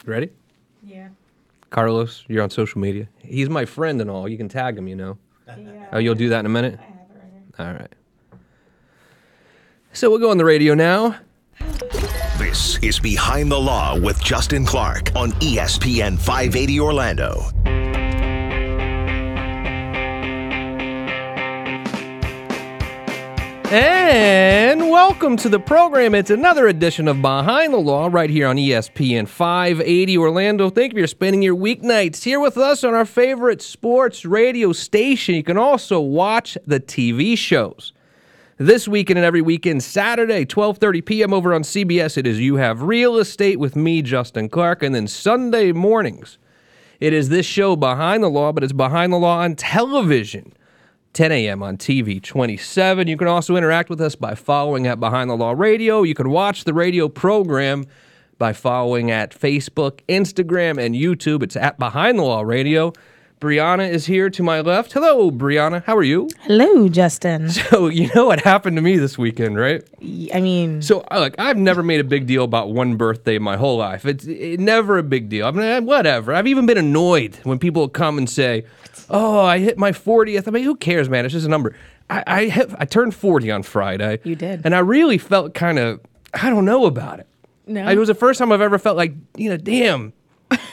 Ready? Yeah. Carlos, you're on social media. He's my friend and all. You can tag him, you know. Yeah. Oh, you'll do that in a minute? I have it right here. All right. So we'll go on the radio now. This is Behind the Law with Justin Clark on ESPN 580 Orlando. And welcome to the program. It's another edition of Behind the Law right here on ESPN 580 Orlando. Thank you for spending your weeknights here with us on our favorite sports radio station. You can also watch the TV shows. This weekend and every weekend, Saturday, 12:30 p.m. over on CBS, it is You Have Real Estate with me, Justin Clark. And then Sunday mornings, it is this show, Behind the Law, but it's Behind the Law on television. 10 a.m. on TV 27. You can also interact with us by following at Behind the Law Radio. You can watch the radio program by following at Facebook, Instagram, and YouTube. It's at Behind the Law Radio. Brianna is here to my left. Hello, Brianna. How are you? Hello, Justin. So, you know what happened to me this weekend, right? I mean... So, look, I've never made a big deal about one birthday my whole life. It's never a big deal. I mean, whatever. I've even been annoyed when people come and say, oh, I hit my 40th. I mean, who cares, man? It's just a number. I turned 40 on Friday. You did. And I really felt kind of, I don't know about it. No? It was the first time I've ever felt like, damn,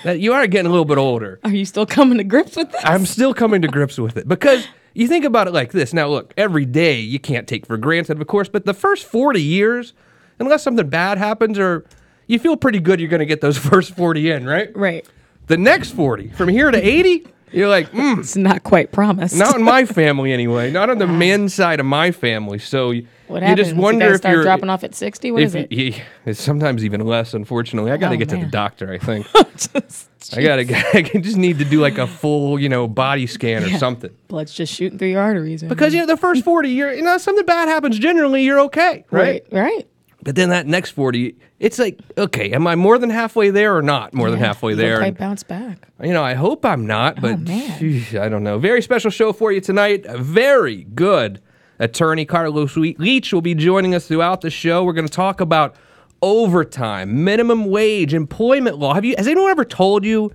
that you are getting a little bit older. Are you still coming to grips with this? I'm still coming to grips with it. Because you think about it like this. Now, look, every day you can't take for granted, of course, but the first 40 years, unless something bad happens or you feel pretty good you're going to get those first 40 in, right? Right. The next 40, from here to 80... You're like, It's not quite promised. Not in my family anyway. Not on the men's side of my family. So what you happens? just wonder you if start you're dropping off at 60. What is it? It's sometimes even less. Unfortunately, I got to get to the man. doctor. I think I just need to do like a full, body scan or something. Blood's just shooting through your arteries. Because the first 40 years, something bad happens. Generally, you're okay, right? Right. But then that next 40, it's like, okay, am I more than halfway there or not more than halfway there? Might bounce back. I hope I'm not, but man. Geez, I don't know. Very special show for you tonight. A very good attorney, Carlos Leach, will be joining us throughout the show. We're going to talk about overtime, minimum wage, employment law. Has anyone ever told you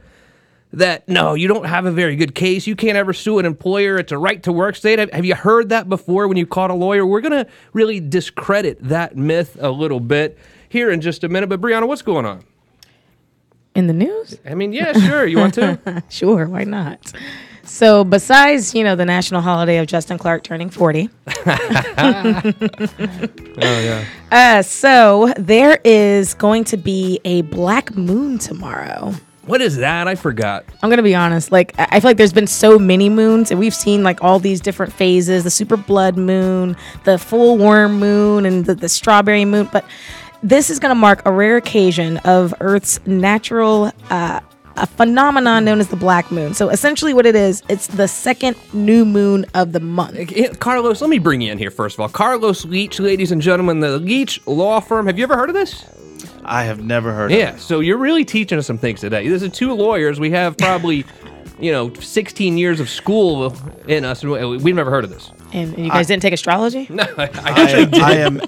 that, no, you don't have a very good case, you can't ever sue an employer, it's a right-to-work state? Have you heard that before when you caught a lawyer? We're going to really discredit that myth a little bit here in just a minute. But, Brianna, what's going on? In the news? I mean, yeah, sure. You want to? Sure, why not? So besides, the national holiday of Justin Clark turning 40. Oh, yeah. So there is going to be a black moon tomorrow. What is that? I forgot. I'm going to be honest. I feel like there's been so many moons, and we've seen, all these different phases, the super blood moon, the full worm moon, and the strawberry moon. But this is going to mark a rare occasion of Earth's natural a phenomenon known as the black moon. So essentially what it is, it's the second new moon of the month. Carlos, let me bring you in here first of all. Carlos Leach, ladies and gentlemen, the Leach Law Firm. Have you ever heard of this? I have never heard of it. Yeah, so you're really teaching us some things today. This is two lawyers. We have probably, 16 years of school in us. And we've never heard of this. And you guys didn't take astrology? No, I actually did. I am,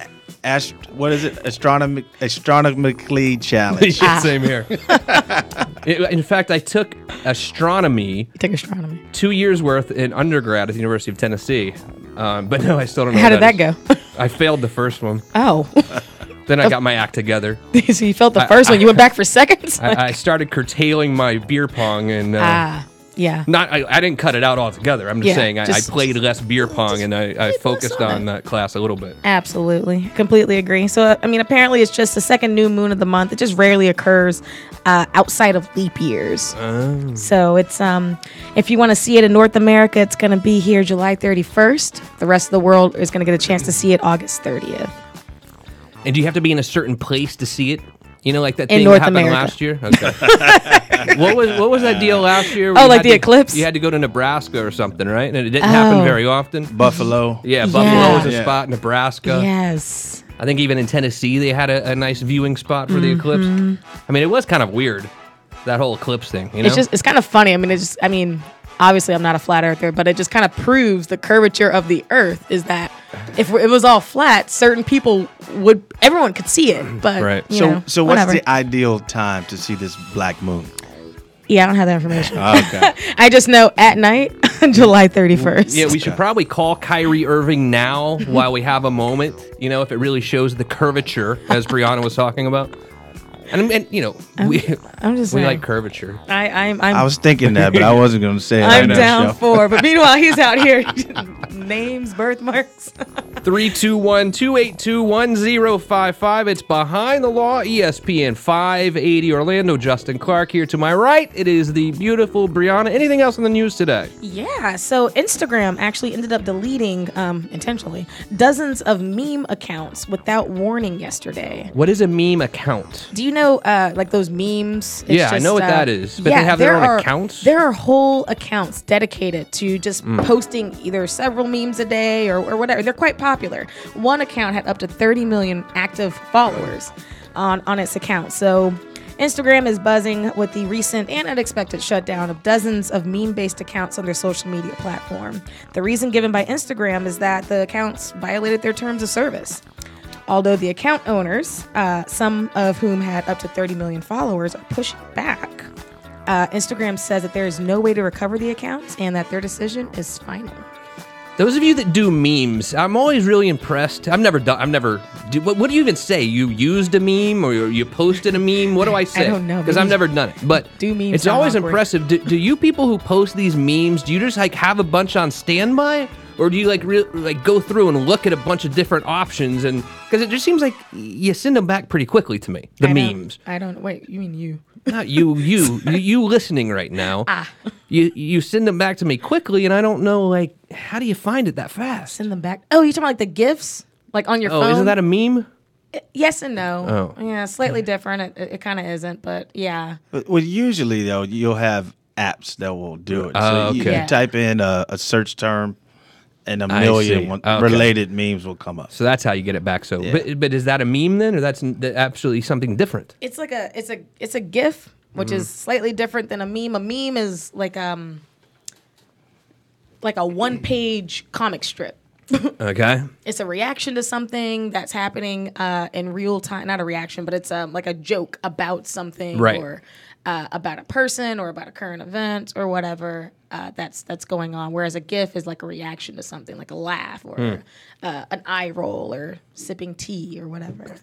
what is it? Astronomically challenged. Yeah, same here. In fact, I took astronomy. You took astronomy. 2 years worth in undergrad at the University of Tennessee. But no, I still don't know. How did that go? I failed the first one. Oh. Then I got my act together. So you felt the first one. You went back for seconds? I started curtailing my beer pong and yeah. I didn't cut it out altogether. I'm just saying I played less beer pong and I focused on that class a little bit. Absolutely. Completely agree. So, apparently it's just the second new moon of the month. It just rarely occurs outside of leap years. Oh. So it's, if you want to see it in North America, it's going to be here July 31st. The rest of the world is going to get a chance to see it August 30th. And do you have to be in a certain place to see it? Like that in thing North that happened America. last year? Okay. What was that deal last year? Oh, like the eclipse? You had to go to Nebraska or something, right? And it didn't happen very often. Buffalo. Yeah, Buffalo was a Yeah. spot. Nebraska. Yes. I think even in Tennessee they had a nice viewing spot for the eclipse. It was kind of weird, that whole eclipse thing. It's kind of funny. Obviously I'm not a flat earther, but it just kind of proves the curvature of the earth is that if it was all flat, certain people everyone could see it. But Right. So what's whatever. the ideal time to see this black moon? Yeah, I don't have that information. Okay. I just know at night, July 31st. Yeah, we should probably call Kyrie Irving now while we have a moment. You know, if it really shows the curvature, as Brianna was talking about. And you know, I'm just we saying. like curvature. I was thinking that, but I wasn't going to say it. I'm on the down show. for. But meanwhile, he's out here names, birthmarks. 321-282-1055. It's Behind the Law, ESPN 580 Orlando. Justin Clark here to my right. It is the beautiful Brianna. Anything else in the news today? Yeah, so Instagram actually ended up deleting, intentionally, dozens of meme accounts without warning yesterday. What is a meme account? Do you know, like those memes? It's Yeah, I know what that is, but they have their own accounts? There are whole accounts dedicated to just posting either several memes a day or whatever. They're quite popular. One account had up to 30 million active followers on its account. So Instagram is buzzing with the recent and unexpected shutdown of dozens of meme-based accounts on their social media platform. The reason given by Instagram is that the accounts violated their terms of service. Although the account owners, some of whom had up to 30 million followers, are pushing back. Instagram says that there is no way to recover the accounts and that their decision is final. Those of you that do memes, I'm always really impressed. What do you even say? You used a meme or you posted a meme? What do I say? I don't know. Because I've never done it. But Do memes it's sound always awkward? impressive. Do you people who post these memes, do you just like have a bunch on standby? Or do you like go through and look at a bunch of different options? And because it just seems like you send them back pretty quickly to me, the memes. I don't. Wait, you mean you? Not you listening right now. You send them back to me quickly, and I don't know, like, how do you find it that fast? Send them back. Oh, you talking about like the GIFs? Like on your phone? Oh, isn't that a meme? Yes and no. Oh. Yeah, slightly different. It kind of isn't, but yeah. Well, usually, though, you'll have apps that will do it. Oh, so okay. Yeah. you type in a search term, and a I million see. Okay. related memes will come up. So that's how you get it back. So, Yeah. but is that a meme then, or that's absolutely something different? It's like it's a GIF, which is slightly different than a meme. A meme is like a one-page comic strip. Okay. It's a reaction to something that's happening in real time. Not a reaction, but it's like a joke about something, Right. or about a person, or about a current event, or whatever that's going on. Whereas a GIF is like a reaction to something, like a laugh, or an eye roll, or sipping tea, or whatever.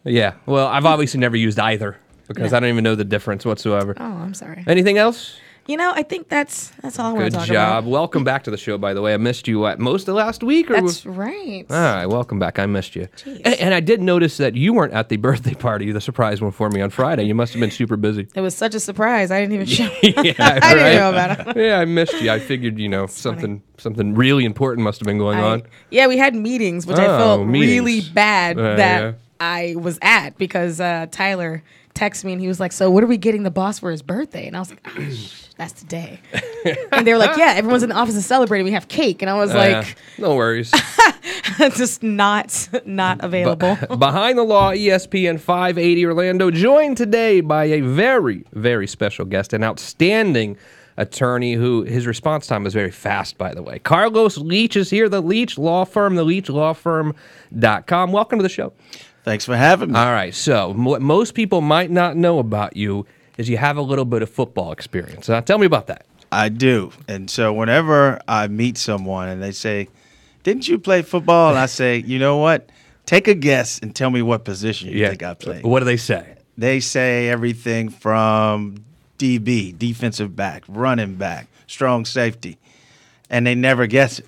Yeah. Well, I've obviously never used either because I don't even know the difference whatsoever. Oh, I'm sorry. Anything else? You know, I think that's all I want Good to talk job. about. Welcome back to the show, by the way. I missed you, most of last week? Or That's right. All right, welcome back. I missed you. Jeez. And I did notice that you weren't at the birthday party, the surprise one for me on Friday. You must have been super busy. It was such a surprise. I didn't even show. Yeah, I didn't know about it. Yeah, I missed you. I figured, something really important must have been going on. Yeah, we had meetings, which I Oh, felt meetings. really bad that yeah. I was at, because Tyler texted me and he was like, "So what are we getting the boss for his birthday?" And I was like, "Oh, that's the day." And they were like, "Yeah, everyone's in the office is celebrating. We have cake." And I was like, No worries. just not available. Behind the Law, ESPN 580 Orlando, joined today by a very, very special guest, an outstanding attorney who his response time is very fast, by the way. Carlos Leach is here, the Leach Law Firm, theleachlawfirm.com. Welcome to the show. Thanks for having me. All right, so what most people might not know about you is you have a little bit of football experience. Tell me about that. I do. And so whenever I meet someone and they say, "Didn't you play football?" And I say, "You know what? Take a guess and tell me what position you think I played." What do they say? They say everything from DB, defensive back, running back, strong safety, and they never guess it.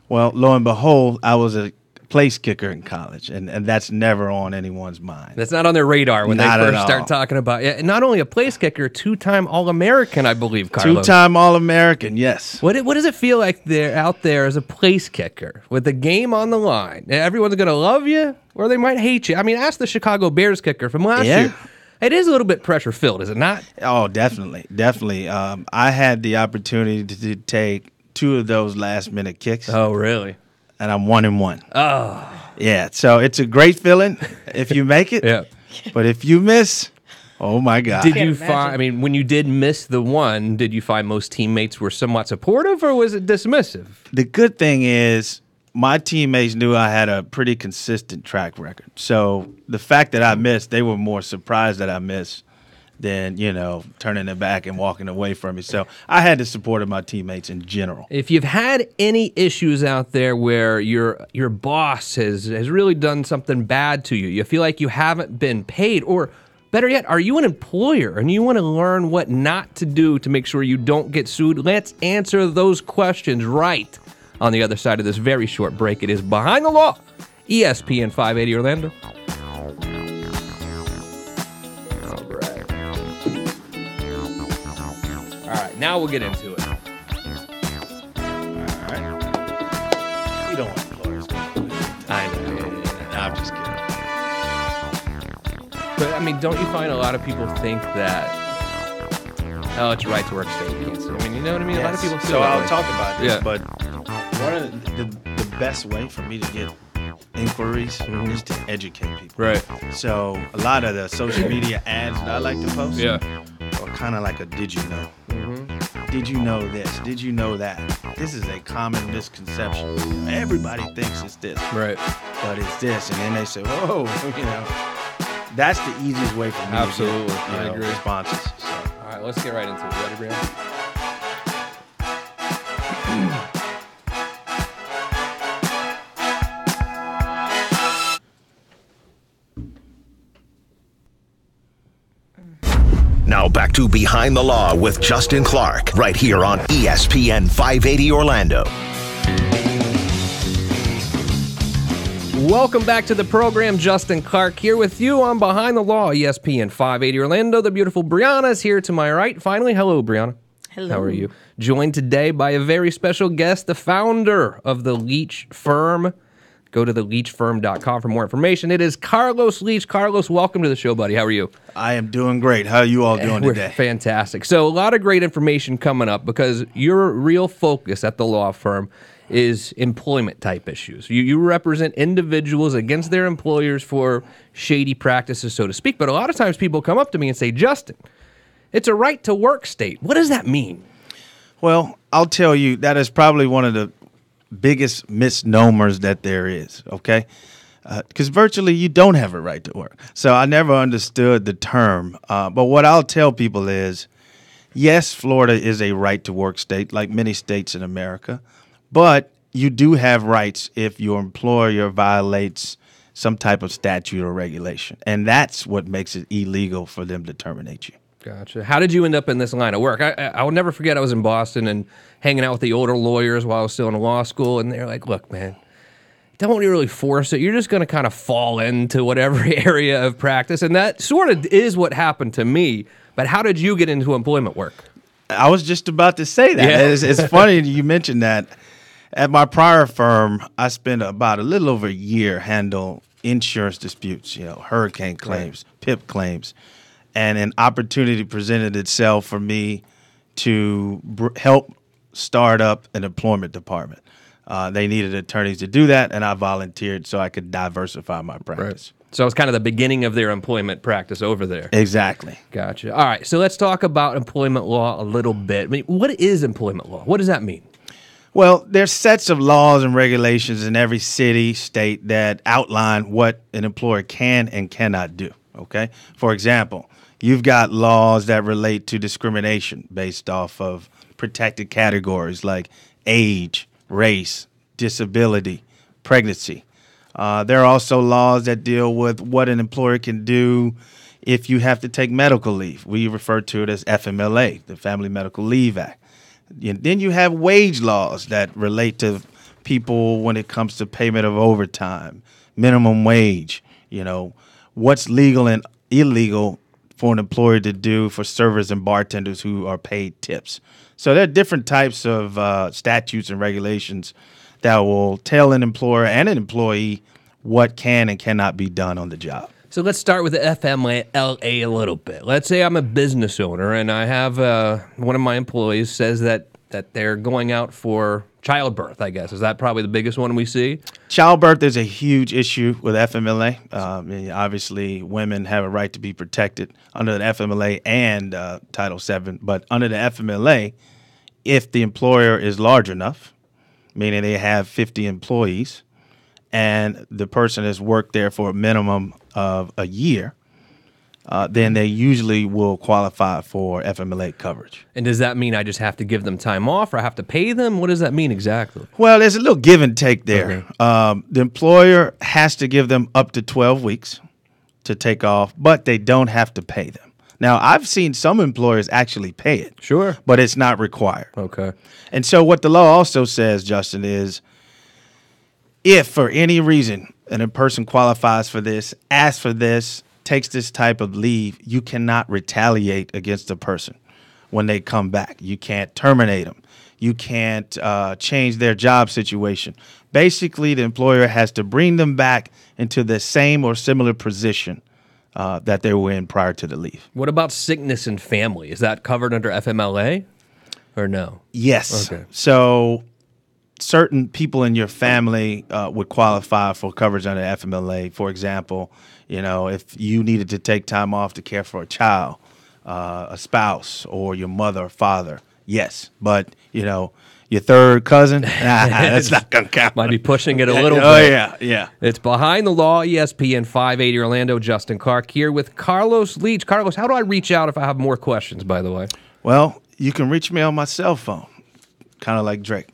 Well, lo and behold, I was a place kicker in college, and that's never on anyone's mind. That's not on their radar when Not they at first start all. talking about it. Not only a place kicker, two-time All-American, I believe, Carlos. Two-time All-American, yes. What does it feel like they're out there as a place kicker with the game on the line? Everyone's going to love you or they might hate you. I mean, ask the Chicago Bears kicker from last Yeah. year. It is a little bit pressure-filled, is it not? Oh, definitely, definitely. I had the opportunity to take two of those last-minute kicks, Oh, really? and I'm 1-1. Oh. Yeah, so it's a great feeling if you make it. Yeah. But if you miss, oh, my God. Did Can't you imagine. find, I mean, when you did miss the one, did you find most teammates were somewhat supportive or was it dismissive? The good thing is my teammates knew I had a pretty consistent track record. So the fact that I missed, they were more surprised that I missed than, turning it back and walking away from me. So I had the support of my teammates in general. If you've had any issues out there where your boss has really done something bad to you, you feel like you haven't been paid, or better yet, are you an employer and you want to learn what not to do to make sure you don't get sued? Let's answer those questions right on the other side of this very short break. It is Behind the Law, ESPN 580 Orlando. All right, now we'll get into it. All right. We don't want lawyers. I know. I'm just kidding. But, I mean, don't you find a lot of people think that, oh, it's right to work state cancer? I mean, you know what I mean? Yes. A lot of people feel So that I'll way. talk about this, Yeah. but one of the best way for me to get inquiries is to educate people. Right. So a lot of the social media ads that I like to post Yeah. are kind of like a did you know? Did you know this? Did you know that? This is a common misconception. Everybody thinks it's this, Right. but it's this. And then they say, whoa, That's the easiest way for me Absolutely. to get I agree. responses. So. All right, let's get right into it. You ready, Brian? Now back to Behind the Law with Justin Clark, right here on ESPN 580 Orlando. Welcome back to the program. Justin Clark here with you on Behind the Law, ESPN 580 Orlando. The beautiful Brianna is here to my right. Finally, hello, Brianna. Hello. How are you? Joined today by a very special guest, the founder of the Leach firm. Go to theleachfirm.com for more information. It is Carlos Leach. Carlos, welcome to the show, buddy. How are you? I am doing great. How are you all doing We're today? fantastic. So a lot of great information coming up because your real focus at the law firm is employment type issues. You represent individuals against their employers for shady practices, so to speak. But a lot of times people come up to me and say, Justin, it's a right to work state. What does that mean? Well, I'll tell you, that is probably one of the biggest misnomers that there is, okay? Because virtually you don't have a right to work. So I never understood the term. But what I'll tell people is, yes, Florida is a right to work state, like many states in America. But you do have rights if your employer violates some type of statute or regulation. And that's what makes it illegal for them to terminate you. Gotcha. How did you end up in this line of work? I will never forget I was in Boston and hanging out with the older lawyers while I was still in law school, and they're like, look, man, don't really force it. You're just going to kind of fall into whatever area of practice, and that sort of is what happened to me. But how did you get into employment work? I was just about to say that. Yeah. It's funny you mentioned that. At my prior firm, I spent about a little over a year handling insurance disputes, hurricane claims, PIP claims. And an opportunity presented itself for me to help start up an employment department. They needed attorneys to do that, and I volunteered so I could diversify my practice. So it was kind of the beginning of their employment practice over there. Exactly. Gotcha. All right, so let's talk about employment law a little bit. I mean, what is employment law? What does that mean? Well, there's sets of laws and regulations in every city, state that outline what an employer can and cannot do, okay? For example, you've got laws that relate to discrimination based off of protected categories like age, race, disability, pregnancy. There are also laws that deal with what an employer can do if you have to take medical leave. We refer to it as FMLA, the Family Medical Leave Act. Then you have wage laws that relate to people when it comes to payment of overtime, minimum wage, what's legal and illegal for an employer to do for servers and bartenders who are paid tips. So there are different types of statutes and regulations that will tell an employer and an employee what can and cannot be done on the job. So let's start with the FMLA a little bit. Let's say I'm a business owner and I have one of my employees says that they're going out for childbirth, I guess. Is that probably the biggest one we see? Childbirth is a huge issue with FMLA. Obviously, women have a right to be protected under the FMLA and Title VII. But under the FMLA, if the employer is large enough, meaning they have 50 employees, and the person has worked there for a minimum of a year, then they usually will qualify for FMLA coverage. And does that mean I just have to give them time off, or I have to pay them? What does that mean exactly? Well, there's a little give and take there. Okay. The employer has to give them up to 12 weeks to take off, but they don't have to pay them. Now, I've seen some employers actually pay it. Sure. But it's not required. Okay. And so what the law also says, Justin, is if for any reason a person qualifies for this, asks for this, takes this type of leave, you cannot retaliate against the person when they come back. You can't terminate them. You can't change their job situation. Basically, the employer has to bring them back into the same or similar position that they were in prior to the leave. What about sickness and family? Is that covered under FMLA or no? Yes. Okay. So certain people in your family would qualify for coverage under FMLA. For example, if you needed to take time off to care for a child, a spouse, or your mother or father, yes. But, your third cousin, that's not going to count. Might be pushing it a little Oh, bit. yeah. It's Behind the Law, ESPN 580 Orlando. Justin Clark here with Carlos Leach. Carlos, how do I reach out if I have more questions, by the way? Well, you can reach me on my cell phone, kind of like Drake.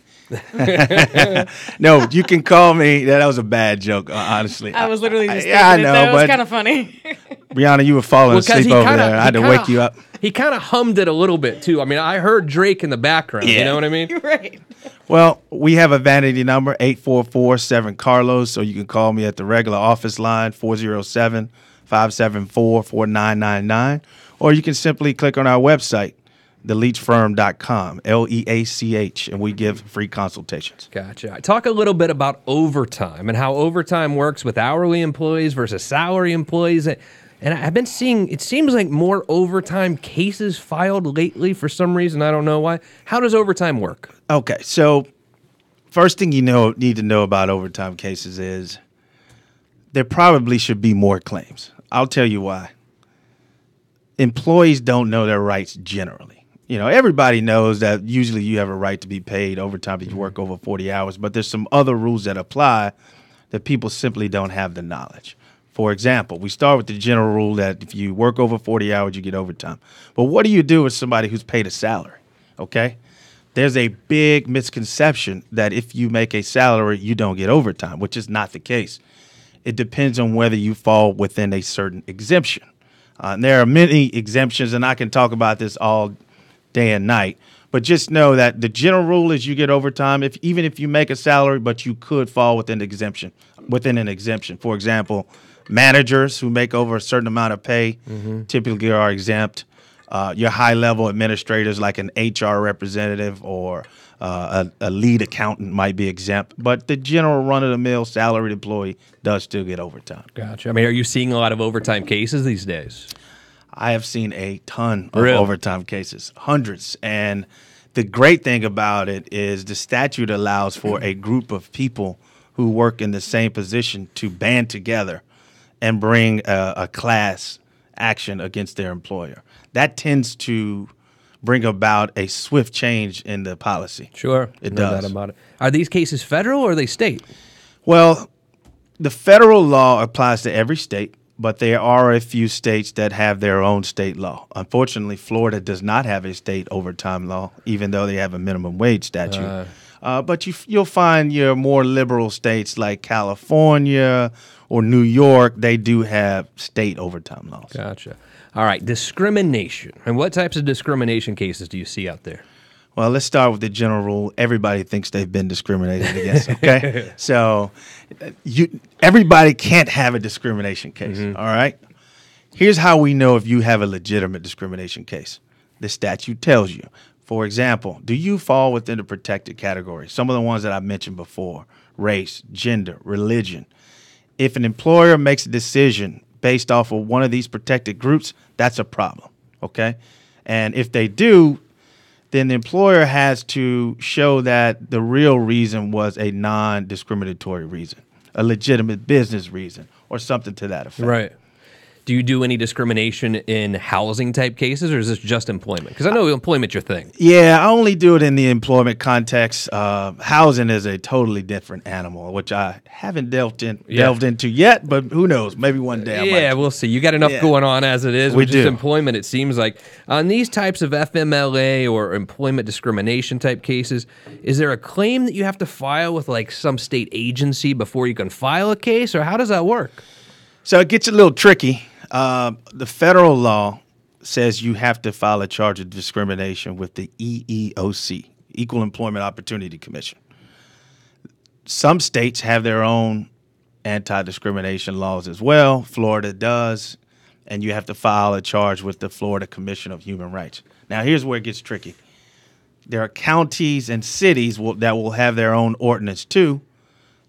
No, you can call me. That was a bad joke, honestly. I was literally just yeah, I thinking know, it. That was but kind of funny. Brianna, you were falling asleep over there. I had to wake you up. He kind of hummed it a little bit, too. I mean, I heard Drake in the background. Yeah. You know what I mean? You're right. Well, we have a vanity number, 844-7-CARLOS, so you can call me at the regular office line, 407-574-4999, or you can simply click on our website, theleachfirm.com, LEACH, and we give free consultations. Gotcha. Talk a little bit about overtime and how overtime works with hourly employees versus salary employees. And I've been seeing, it seems like more overtime cases filed lately for some reason. I don't know why. How does overtime work? Okay, so first thing you need to know about overtime cases is there probably should be more claims. I'll tell you why. Employees don't know their rights generally. Everybody knows that usually you have a right to be paid overtime if you work over 40 hours, but there's some other rules that apply that people simply don't have the knowledge. For example, we start with the general rule that if you work over 40 hours, you get overtime. But what do you do with somebody who's paid a salary? Okay? There's a big misconception that if you make a salary, you don't get overtime, which is not the case. It depends on whether you fall within a certain exemption. And there are many exemptions, and I can talk about this all day and night. But just know that the general rule is you get overtime even if you make a salary, but you could fall within an exemption. For example, managers who make over a certain amount of pay typically are exempt. Your high-level administrators like an HR representative or a lead accountant might be exempt. But the general run-of-the-mill salaried employee does still get overtime. Gotcha. I mean, are you seeing a lot of overtime cases these days? I have seen a ton of overtime cases, hundreds. And the great thing about it is the statute allows for a group of people who work in the same position to band together and bring a class action against their employer. That tends to bring about a swift change in the policy. Sure. It No does. doubt about it. Are these cases federal or are they state? Well, the federal law applies to every state, but there are a few states that have their own state law. Unfortunately, Florida does not have a state overtime law, even though they have a minimum wage statute. But you'll find your more liberal states like California or New York, they do have state overtime laws. Gotcha. All right, discrimination. And what types of discrimination cases do you see out there? Well, let's start with the general rule. Everybody thinks they've been discriminated against, okay? So everybody can't have a discrimination case, all right? Here's how we know if you have a legitimate discrimination case. The statute tells you. For example, do you fall within the protected category? Some of the ones that I mentioned before, race, gender, religion. If an employer makes a decision based off of one of these protected groups, that's a problem, okay? And if they do, then the employer has to show that the real reason was a non-discriminatory reason, a legitimate business reason, or something to that effect. Right. Do you do any discrimination in housing type cases, or is this just employment? Because I know employment's your thing. Yeah, I only do it in the employment context. Housing is a totally different animal, which I haven't delved into yet, but who knows? Maybe one day I might. We'll see. You got enough going on as it is, We which is do. employment, it seems like. On these types of FMLA or employment discrimination type cases, is there a claim that you have to file with like some state agency before you can file a case, or how does that work? So it gets a little tricky. The federal law says you have to file a charge of discrimination with the EEOC, Equal Employment Opportunity Commission. Some states have their own anti-discrimination laws as well. Florida does, and you have to file a charge with the Florida Commission of Human Rights. Now, here's where it gets tricky. There are counties and cities that will have their own ordinance too.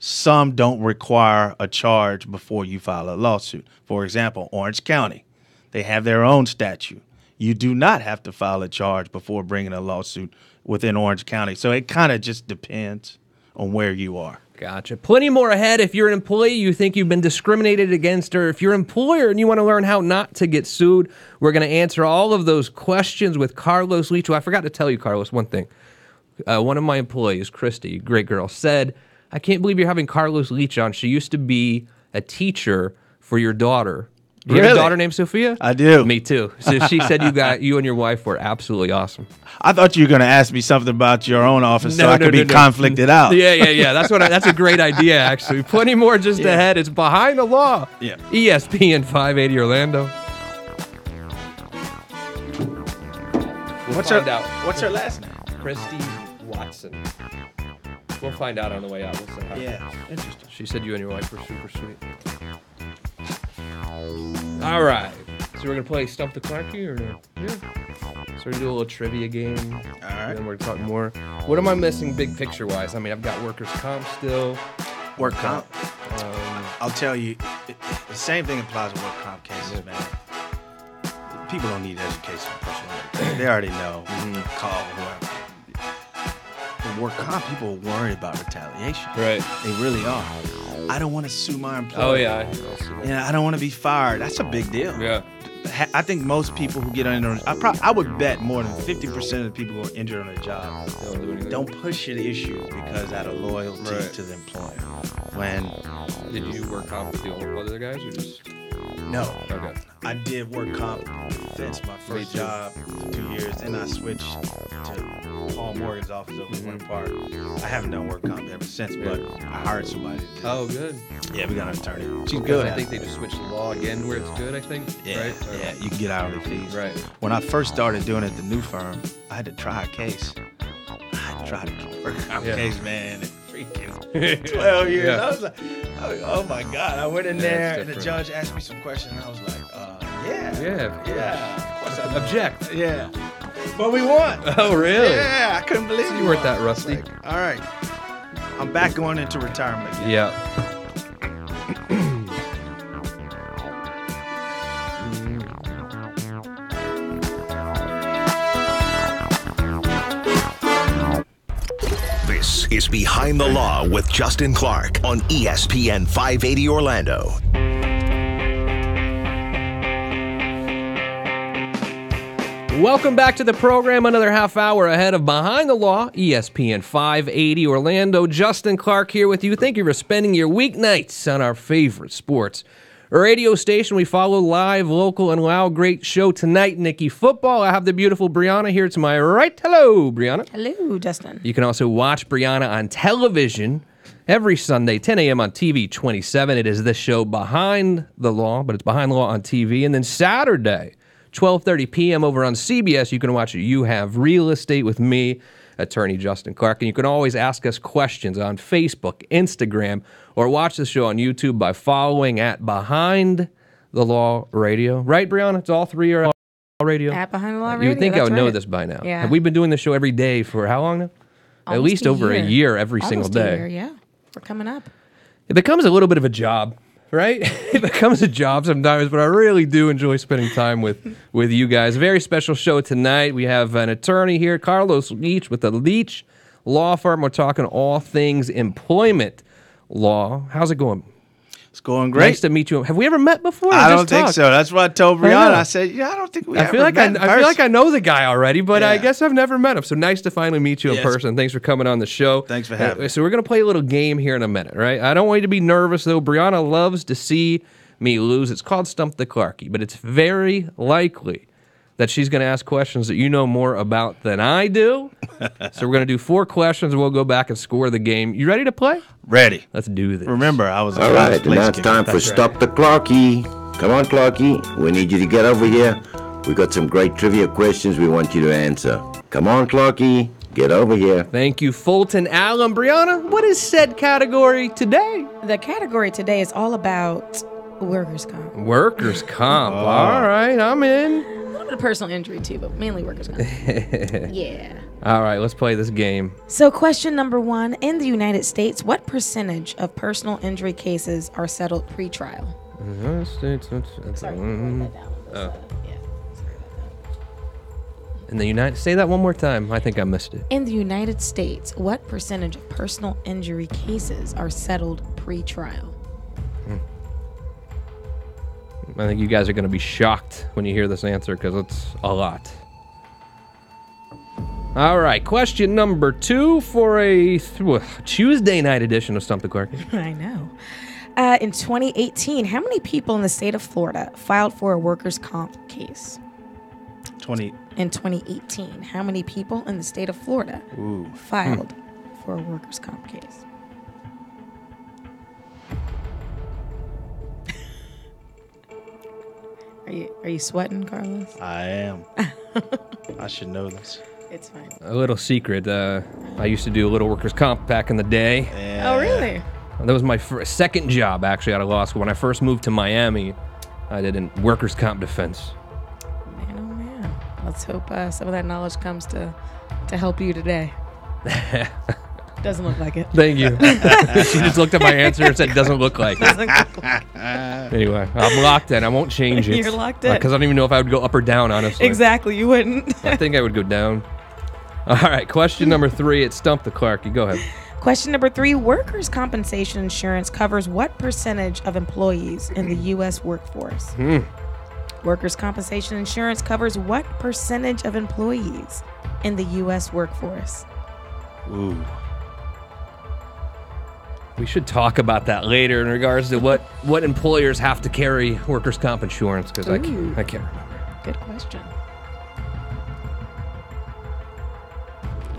Some don't require a charge before you file a lawsuit. For example, Orange County, they have their own statute. You do not have to file a charge before bringing a lawsuit within Orange County. So it kind of just depends on where you are. Gotcha. Plenty more ahead. If you're an employee, you think you've been discriminated against, or if you're an employer and you want to learn how not to get sued, we're going to answer all of those questions with Carlos Leach. Well, I forgot to tell you, Carlos, one thing. One of my employees, Christy, great girl, said, I can't believe you're having Carlos Leach on. She used to be a teacher for your daughter. Do you have a daughter named Sophia? I do. Me too. So she said you and your wife were absolutely awesome. I thought you were going to ask me something about your own office so I could be conflicted out. Yeah. That's a great idea, actually. Plenty more just ahead. It's Behind the Law. Yeah. ESPN 580 Orlando. What's her last name? Christy Watson. We'll find out on the way out. We'll say hi. Yeah, interesting. She said you and your wife were super sweet. All right. So we're going to play Stump the Clarkie or no? Yeah. So we're going to do a little trivia game. All right. And then we're going to talk more. What am I missing big picture-wise? I mean, I've got workers' comp still. Work comp. I'll tell you, the same thing applies to work comp cases, man. People don't need education in personal injury. They already know. Call whoever. In work comp, people are worried about retaliation. Right. They really are. I don't want to sue my employer. Oh, yeah. I don't want to be fired. That's a big deal. Yeah. I think most people who get injured, I would bet more than 50% of the people who are injured on their job don't push the issue because out of loyalty to the employer. Did you work comp with the other guys or just? No. Okay. I did work comp defense my first job for 2 years. Then I switched to Paul Morgan's office over in Winter Park. I haven't done work comp ever since, but I hired somebody to do it. Oh, good. Yeah, we got an attorney. She's good. I think they just switched the law again where it's good, I think. Yeah, right? yeah, you can get hourly fees. Right. When I first started doing it at the new firm, I had to try a case. I tried to get a work comp case, man. Freaking 12 years. Yeah. I was like, oh my God. I went in there and the different. judge asked me some questions and I was like, Yeah. of course I Object. Yeah. But we won. Oh, really? Yeah, I couldn't believe So it. you weren't that rusty. Like, all right. I'm back going into retirement again. Yeah. This is Behind the Law with Justin Clark on ESPN 580 Orlando. Welcome back to the program. Another half hour ahead of Behind the Law, ESPN 580 Orlando. Justin Clark here with you. Thank you for spending your weeknights on our favorite sports radio station. We follow live, local, and loud. Great show tonight, Nikki Football. I have the beautiful Brianna here to my right. Hello, Brianna. Hello, Justin. You can also watch Brianna on television every Sunday, 10 a.m. on TV 27. It is the show Behind the Law, but it's Behind the Law on TV. And then Saturday, 12:30 p.m. over on CBS, you can watch You Have Real Estate with me, attorney Justin Clark. And you can always ask us questions on Facebook, Instagram, or watch the show on YouTube by following at Behind the Law Radio. Right, Brianna? It's all three are radio. At Behind the Law Radio. You would think I would know right. this by now. Yeah. Have we been doing the show every day for how long now? At Almost least over a year every single Almost a day. year, yeah. We're coming up. It becomes a little bit of a job, right? It becomes a job sometimes, but I really do enjoy spending time with you guys. Very special show tonight. We have an attorney here, Carlos Leach, with the Leach Law Firm. We're talking all things employment law. How's it going? It's going great. Nice to meet you. Have we ever met before? I don't think so. That's what I told Brianna. I said, I don't think we I feel like I know the guy already, but I guess I've never met him. So nice to finally meet you in person. Thanks for coming on the show. Thanks for having me. So we're going to play a little game here in a minute, right? I don't want you to be nervous, though. Brianna loves to see me lose. It's called Stump the Clarkie, but it's very likely that she's going to ask questions that you know more about than I do. So we're going to do 4 questions, and we'll go back and score the game. You ready to play? Ready. Let's do this. Remember, I was All right, and now it's time for Stop the Clarkie. Come on, Clarkie. We need you to get over here. We got some great trivia questions we want you to answer. Come on, Clarkie. Get over here. Thank you, Fulton Allen. Brianna, what is said category today? The category today is all about workers' comp. Workers' comp. All right, I'm in. A little bit of personal injury too, but mainly workers' comp. Yeah. All right, let's play this game. So question number 1, in the United States, what percentage of personal injury cases are settled pre-trial? United States. Sorry, wrote that down. Yeah, sorry about that. In the United, say that one more time. I think I missed it. In the United States, what percentage of personal injury cases are settled pre-trial? I think you guys are going to be shocked when you hear this answer because it's a lot. All right, question number 2 for a Tuesday night edition of Stump the Clarkie. I know. In 2018, how many people in the state of Florida filed for a workers' comp case? 20. In 2018, how many people in the state of Florida filed for a workers' comp case? Are you sweating, Carlos? I am. I should know this. It's fine. A little secret. I used to do a little workers' comp back in the day. Oh, really? That was my second job, actually, out of law school. When I first moved to Miami, I did in workers' comp defense. Man, oh, man. Let's hope some of that knowledge comes to help you today. Doesn't look like it. Thank you. She just looked at my answer and said, doesn't look like it. Anyway, I'm locked in. I won't change it. You're locked in. Because I don't even know if I would go up or down, honestly. Exactly. You wouldn't. I think I would go down. All right, question number 3. It's Stump the Clarkie. Go ahead. Question number 3. Workers' compensation insurance covers what percentage of employees in the U.S. workforce? Workers' compensation insurance covers what percentage of employees in the U.S. workforce? Ooh. We should talk about that later in regards to what employers have to carry workers' comp insurance, because I can't remember. Good question.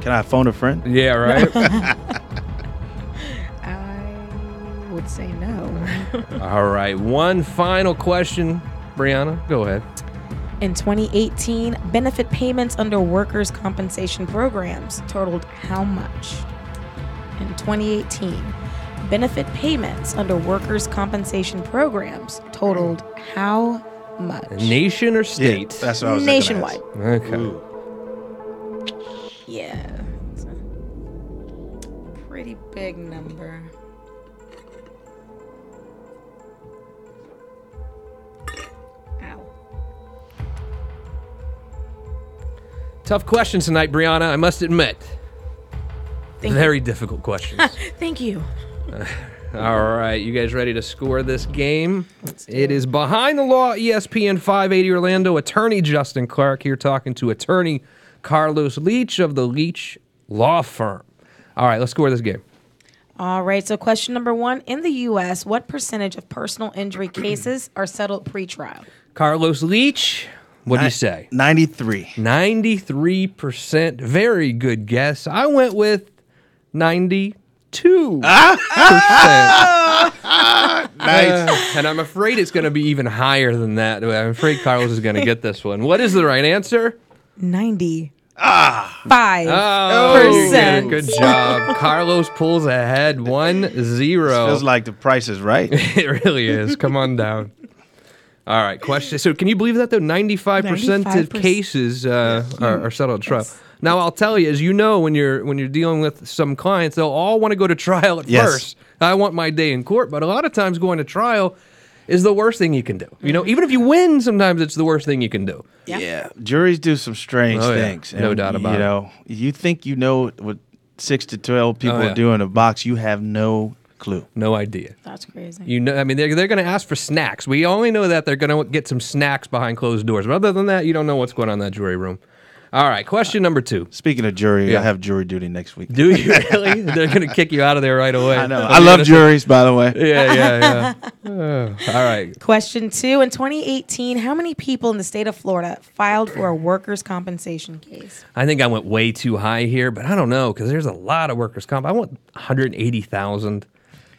Can I phone a friend? Yeah, right? I would say no. All right, one final question. Brianna, go ahead. In 2018, benefit payments under workers' compensation programs totaled how much? In 2018, benefit payments under workers' compensation programs totaled how much? Nation or state? Yeah, that's what I was Nationwide. Okay. Ooh. Yeah. It's a pretty big number. Ow. Tough questions tonight, Brianna, I must admit. Very difficult questions. Thank you. All right, you guys ready to score this game? It is Behind the Law, ESPN 580 Orlando. Attorney Justin Clark here talking to attorney Carlos Leach of the Leach Law Firm. All right, let's score this game. All right, so question number 1. In the U.S., what percentage of personal injury cases are settled pre-trial? Carlos Leach, what do you say? 93. 93%. Very good guess. I went with 92%. Nice. And I'm afraid it's going to be even higher than that. I'm afraid Carlos is going to get this one. What is the right answer? 95%. Oh, good job. Carlos pulls ahead 1-0. Feels like the price is right. It really is. Come on down. All right, question. So can you believe that, though? 95% of cases are settled at trial. Yes. Now, I'll tell you, as you know, when you're dealing with some clients, they'll all want to go to trial at first. I want my day in court, but a lot of times going to trial is the worst thing you can do. You know, even if you win, sometimes it's the worst thing you can do. Yeah. Juries do some strange things. No doubt about it. You know, you think you know what 6 to 12 people are doing in a box. You have no clue. No idea. That's crazy. You know, I mean, they're going to ask for snacks. We only know that they're going to get some snacks behind closed doors. But other than that, you don't know what's going on in that jury room. All right, question number 2. Speaking of jury, Yeah. I have jury duty next week. Do you really? They're going to kick you out of there right away. I know. I love juries, by the way. Yeah. All right. Question 2. In 2018, how many people in the state of Florida filed for a workers' compensation case? I think I went way too high here, but I don't know because there's a lot of workers' comp. I want 180,000.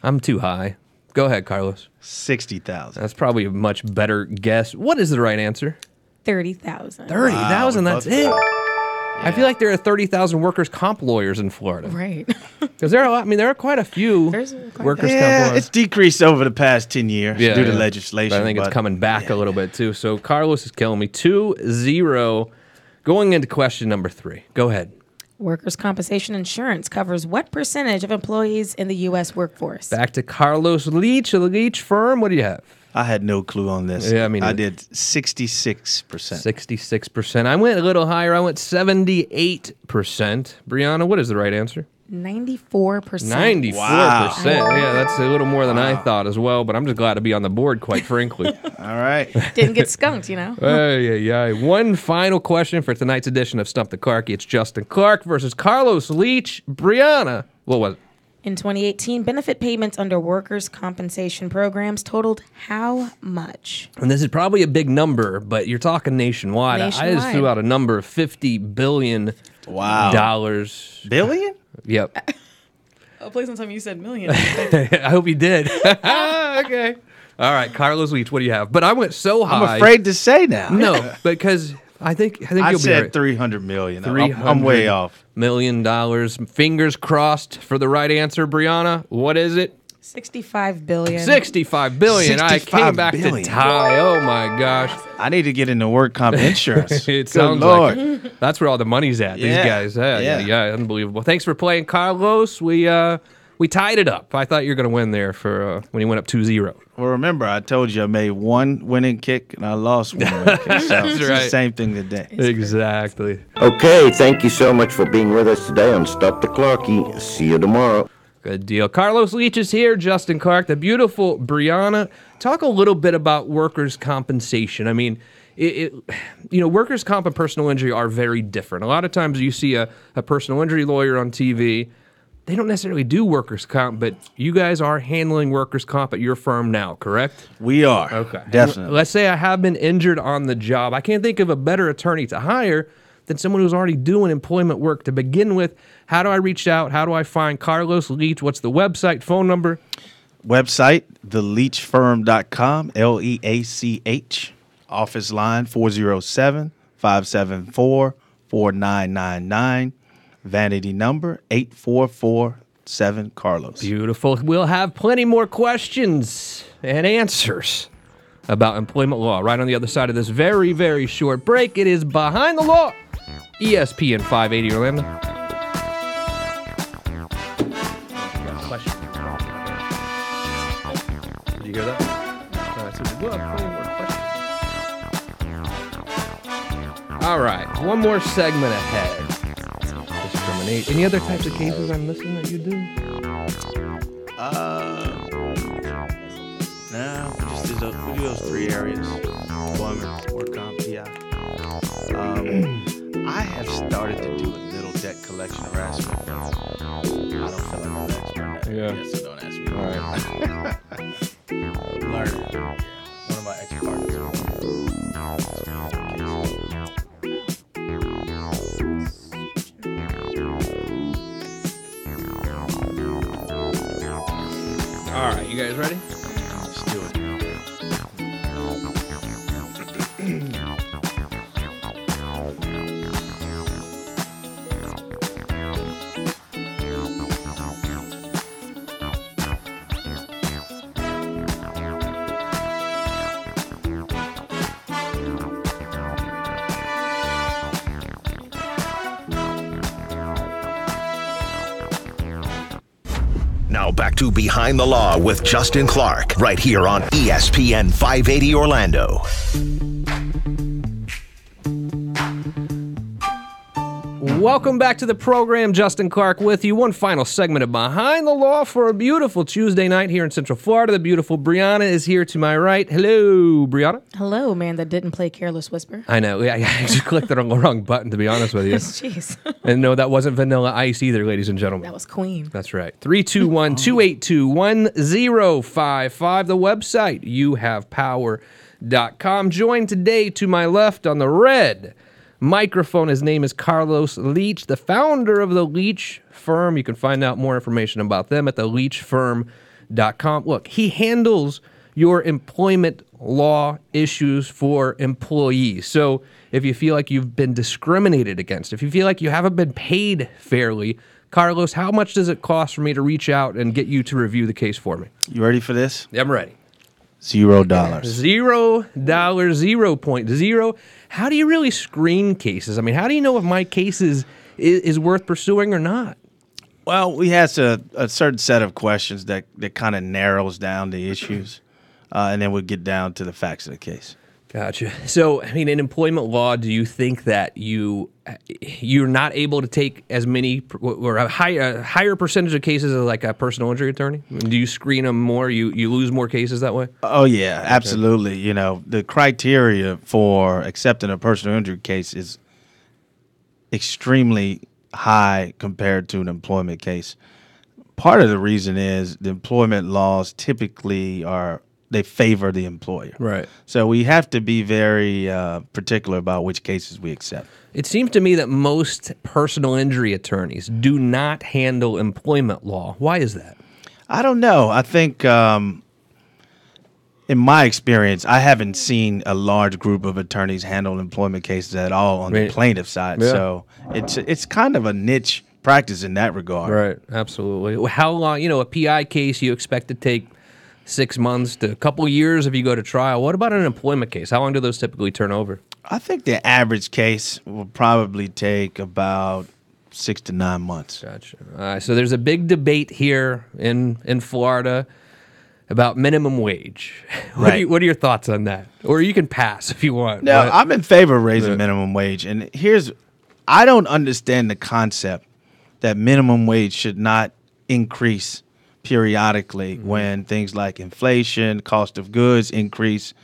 I'm too high. Go ahead, Carlos. 60,000. That's probably a much better guess. What is the right answer? 30,000. 30,000. Wow, That's we it. both- I feel like there are 30,000 workers' comp lawyers in Florida. Right. Because there are a lot. I mean, there are quite a few There's quite a workers' few. comp Yeah, lawyers. it's decreased over the past 10 years due to yeah. legislation. But I think it's coming back a little bit too. So Carlos is killing me. 2-0. Going into question number 3. Go ahead. Workers' compensation insurance covers what percentage of employees in the U.S. workforce? Back to Carlos Leach of the Leach firm. What do you have? I had no clue on this. Yeah, I mean, I did 66%. 66%. I went a little higher. I went 78%. Brianna, what is the right answer? 94%. 94%. Wow. Yeah, that's a little more than I thought as well, but I'm just glad to be on the board, quite frankly. All right. Didn't get skunked, you know? Yeah. One final question for tonight's edition of Stump the Clark. It's Justin Clark versus Carlos Leach. Brianna, what was it? In 2018, benefit payments under workers' compensation programs totaled how much? And this is probably a big number, but you're talking nationwide. I just Nationwide. threw out a number of $50 billion. Wow. Billion? Yep. Oh, please don't tell me you said million. I hope you did. Okay. All right, Carlos Leach, what do you have? But I went so high. I'm afraid to say now. No, because I think I you'll said be right. 300 million. I'm way off. $300 million. Fingers crossed for the right answer, Brianna. What is it? $65 billion. $65 billion. I came back billion. to tie. Oh my gosh. I need to get into work comp insurance. It Good sounds Lord. like it. That's where all the money's at. These Yeah. guys. Yeah, Yeah. unbelievable. Thanks for playing, Carlos. We tied it up. I thought you were going to win there for when you went up 2-0. Well, remember, I told you I made one winning kick and I lost one winning kick. So it's the right. same thing today. Exactly. Okay, thank you so much for being with us today on Stop the Clarky. See you tomorrow. Good deal. Carlos Leach is here. Justin Clark, the beautiful Brianna. Talk a little bit about workers' compensation. I mean, workers' comp and personal injury are very different. A lot of times you see a personal injury lawyer on TV. They don't necessarily do workers' comp, but you guys are handling workers' comp at your firm now, correct? We are. Okay. Definitely. Let's say I have been injured on the job. I can't think of a better attorney to hire than someone who's already doing employment work to begin with. How do I reach out? How do I find Carlos Leach? What's the website, phone number? Website, theleachfirm.com, LEACH. Office line, 407-574-4999. Vanity number, 8447 Carlos. Beautiful. We'll have plenty more questions and answers about employment law right on the other side of this very, very short break. It is Behind the Law, ESPN 580 Orlando. Question. Did you hear that? So we'll have plenty more questions. All right, one more segment ahead. Discriminate. Any other types of cases I'm missing that you do? No, just we do those three areas: employment, work comp, PI. I have started to do a little debt collection harassment. I don't feel like an expert at that. Yeah. So don't ask me. All right. Learning. One of my ex-partners. All right, you guys ready? Let's do it. Now back to Behind the Law with Justin Clark, right here on ESPN 580 Orlando. Welcome back to the program. Justin Clark with you. One final segment of Behind the Law for a beautiful Tuesday night here in Central Florida. The beautiful Brianna is here to my right. Hello, Brianna. Hello, man that didn't play Careless Whisper. I know. I just clicked the wrong button, to be honest with you. Jeez. And no, that wasn't Vanilla Ice either, ladies and gentlemen. That was Queen. That's right. 321-282-1055. The website, youhavepower.com. Joined today to my left on the red microphone. His name is Carlos Leach, the founder of the Leach firm. You can find out more information about them at theleachfirm.com. Look, he handles your employment law issues for employees. So if you feel like you've been discriminated against, if you feel like you haven't been paid fairly, Carlos, how much does it cost for me to reach out and get you to review the case for me? You ready for this? I'm ready. $0. $0, 0.0. How do you really screen cases? I mean, how do you know if my case is worth pursuing or not? Well, we have a certain set of questions that kind of narrows down the issues, and then we'll get down to the facts of the case. Gotcha. So, I mean, in employment law, do you think that you're not able to take as many or a higher percentage of cases as like a personal injury attorney? Do you screen them more? You lose more cases that way? Oh yeah, absolutely. You know, the criteria for accepting a personal injury case is extremely high compared to an employment case. Part of the reason is the employment laws typically they favor the employer. Right. So we have to be very particular about which cases we accept. It seems to me that most personal injury attorneys do not handle employment law. Why is that? I don't know. I think in my experience, I haven't seen a large group of attorneys handle employment cases at all on the plaintiff side. Yeah. So it's kind of a niche practice in that regard. Right. Absolutely. How long, a PI case you expect to take 6 months to a couple years if you go to trial. What about an employment case? How long do those typically turn over? I think the average case will probably take about 6 to 9 months. Gotcha. All right, so there's a big debate here in Florida about minimum wage. Right. What are your thoughts on that? Or you can pass if you want. No, but- I'm in favor of raising minimum wage. And I don't understand the concept that minimum wage should not increase periodically when things like inflation, cost of goods increase,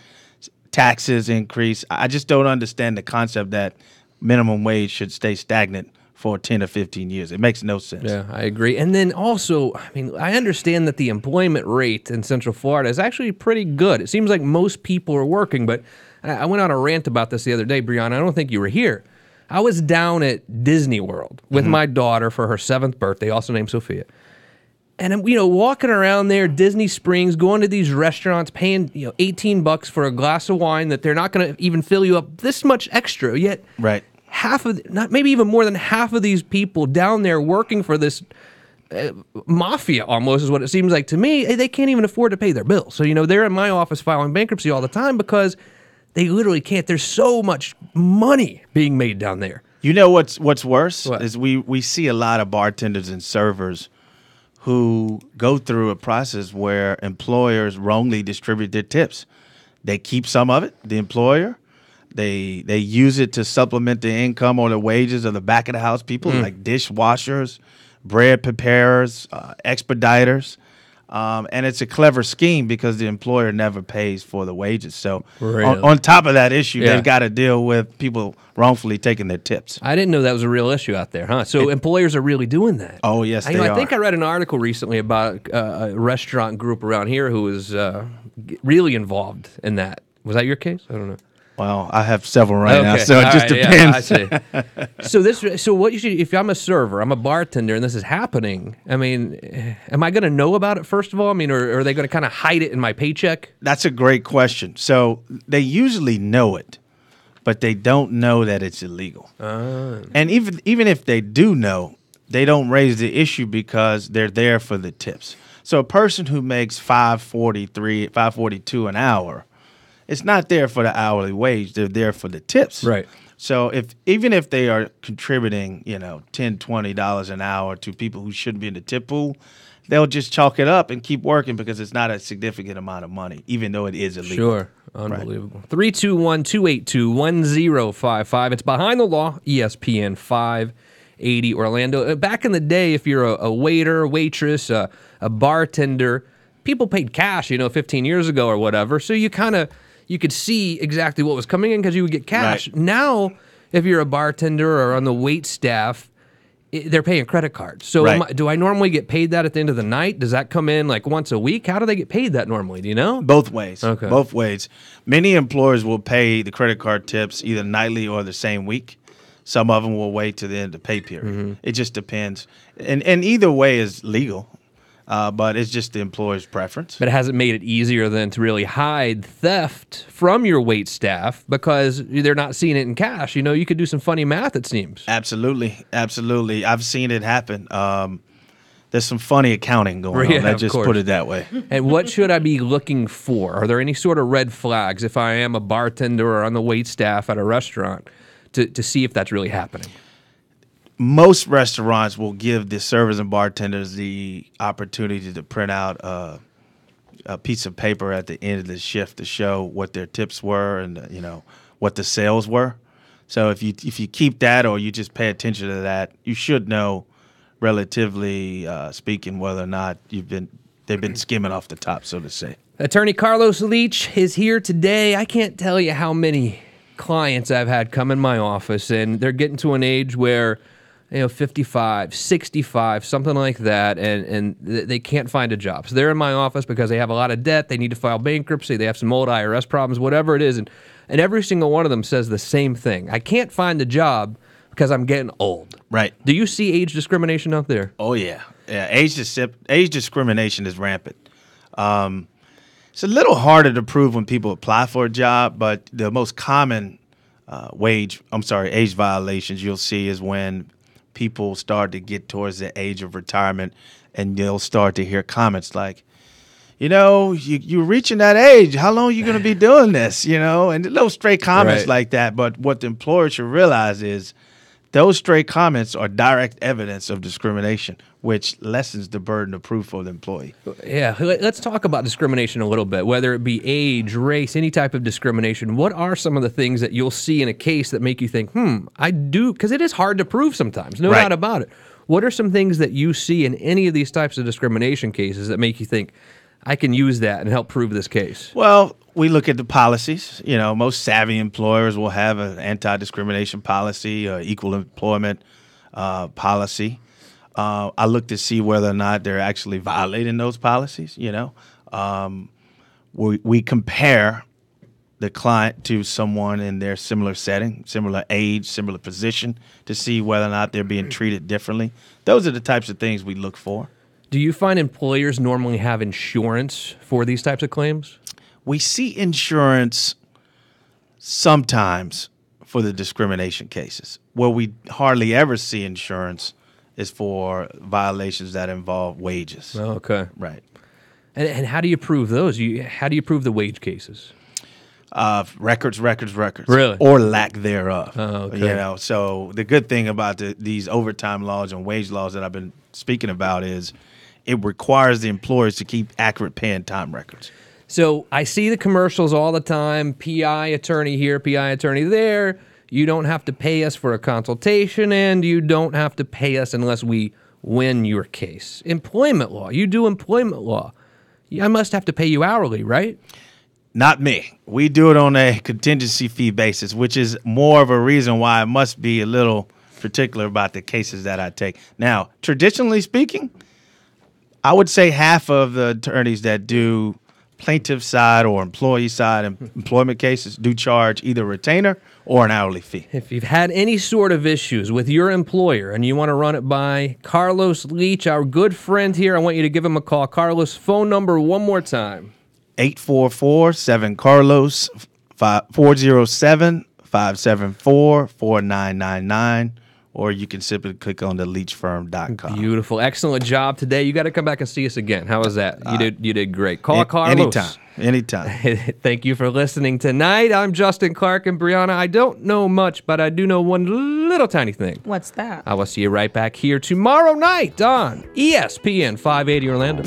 taxes increase. I just don't understand the concept that minimum wage should stay stagnant for 10 or 15 years. It makes no sense. Yeah, I agree. And then also, I mean, I understand that the employment rate in Central Florida is actually pretty good. It seems like most people are working, but I went on a rant about this the other day, Brianna. I don't think you were here. I was down at Disney World with my daughter for her 7th birthday, also named Sophia. And I'm, walking around there, Disney Springs, going to these restaurants, paying, $18 for a glass of wine that they're not going to even fill you up this much extra. Yet, Right. maybe even more than half of these people down there working for this mafia almost is what it seems like to me. They can't even afford to pay their bills. So, they're in my office filing bankruptcy all the time because they literally can't. There's so much money being made down there. You know what's worse What? is we see a lot of bartenders and servers who go through a process where employers wrongly distribute their tips. They keep some of it, the employer. They use it to supplement the income or the wages of the back of the house people like dishwashers, bread preparers, expediters. And it's a clever scheme because the employer never pays for the wages. So Really? on top of that issue, Yeah. they've got to deal with people wrongfully taking their tips. I didn't know that was a real issue out there, huh? So employers are really doing that. Oh, yes, they I think are. I read an article recently about a restaurant group around here who was really involved in that. Was that your case? I don't know. Well, I have several right now, Okay. so it All just right, depends. Yeah, I see. So what you should, if I'm a server, I'm a bartender, and this is happening. I mean, am I going to know about it first of all? I mean, or are they going to kind of hide it in my paycheck? That's a great question. So they usually know it, but they don't know that it's illegal. And even if they do know, they don't raise the issue because they're there for the tips. So a person who makes $5.42 an hour, it's not there for the hourly wage. They're there for the tips. Right. So even if they are contributing, $10, $20 an hour to people who shouldn't be in the tip pool, they'll just chalk it up and keep working because it's not a significant amount of money, even though it is illegal. Sure. Unbelievable. 321-282-1055. It's Behind the Law, ESPN 580 580 Orlando. Back in the day, if you're a waiter, waitress, a bartender, people paid cash, 15 years ago or whatever. So you could see exactly what was coming in because you would get cash. Right. Now, if you're a bartender or on the wait staff, they're paying credit cards. So Right. do I normally get paid that at the end of the night? Does that come in like once a week? How do they get paid that normally? Do you know? Both ways. Okay. Both ways. Many employers will pay the credit card tips either nightly or the same week. Some of them will wait to the end of the pay period. Mm-hmm. It just depends. And either way is legal, but it's just the employer's preference. But it hasn't made it easier than to really hide theft from your wait staff because they're not seeing it in cash. You could do some funny math, it seems. Absolutely. Absolutely. I've seen it happen. There's some funny accounting going Yeah, on. Let's of just course. put it that way. And what should I be looking for? Are there any sort of red flags if I am a bartender or on the wait staff at a restaurant to see if that's really happening? Most restaurants will give the servers and bartenders the opportunity to print out a piece of paper at the end of the shift to show what their tips were and what the sales were. So if you keep that or you just pay attention to that, you should know, relatively speaking, whether or not they've been skimming off the top, so to say. Attorney Carlos Leach is here today. I can't tell you how many clients I've had come in my office, and they're getting to an age where 55, 65, something like that, and they can't find a job. So they're in my office because they have a lot of debt, they need to file bankruptcy, they have some old IRS problems, whatever it is, and every single one of them says the same thing. I can't find a job because I'm getting old. Right. Do you see age discrimination out there? Oh, yeah. Yeah, age discrimination is rampant. It's a little harder to prove when people apply for a job, but the most common age violations you'll see is when people start to get towards the age of retirement, and you'll start to hear comments like, you're reaching that age. How long are you going to be doing this? And little stray comments Right. like that. But what the employer should realize is those stray comments are direct evidence of discrimination, which lessens the burden of proof for the employee. Yeah, let's talk about discrimination a little bit, whether it be age, race, any type of discrimination. What are some of the things that you'll see in a case that make you think, I do, because it is hard to prove sometimes, no Right. doubt about it. What are some things that you see in any of these types of discrimination cases that make you think, I can use that and help prove this case? Well, we look at the policies. Most savvy employers will have an anti-discrimination policy, equal employment policy. I look to see whether or not they're actually violating those policies. We compare the client to someone in their similar setting, similar age, similar position, to see whether or not they're being treated differently. Those are the types of things we look for. Do you find employers normally have insurance for these types of claims? We see insurance sometimes for the discrimination cases. Where we hardly ever see insurance is for violations that involve wages. Oh, okay. Right. And how do you prove those? How do you prove the wage cases? Records. Really? Or lack thereof. Oh, okay. So the good thing about these overtime laws and wage laws that I've been speaking about is it requires the employers to keep accurate pay and time records. So I see the commercials all the time, PI attorney here, PI attorney there. You don't have to pay us for a consultation, and you don't have to pay us unless we win your case. Employment law. You do employment law. I must have to pay you hourly, right? Not me. We do it on a contingency fee basis, which is more of a reason why I must be a little particular about the cases that I take. Now, traditionally speaking, I would say half of the attorneys that do plaintiff side or employee side employment cases do charge either a retainer or an hourly fee. If you've had any sort of issues with your employer and you want to run it by Carlos Leach, our good friend here, I want you to give him a call. Carlos, phone number one more time. 844-7-CARLOS, 407-574-4999, or you can simply click on the leachfirm.com. Beautiful. Excellent job today. You got to come back and see us again. How was that? You did great. Call Carlos. Anytime. Thank you for listening tonight. I'm Justin Clark, and Brianna, I don't know much, but I do know one little tiny thing. What's that? I will see you right back here tomorrow night on ESPN 580 Orlando.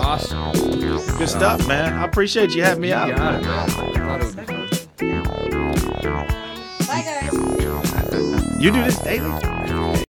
Awesome. Good stuff, man. I appreciate you having me out. Got it, man. I thought it would be fun. Bye, guys. You do this daily?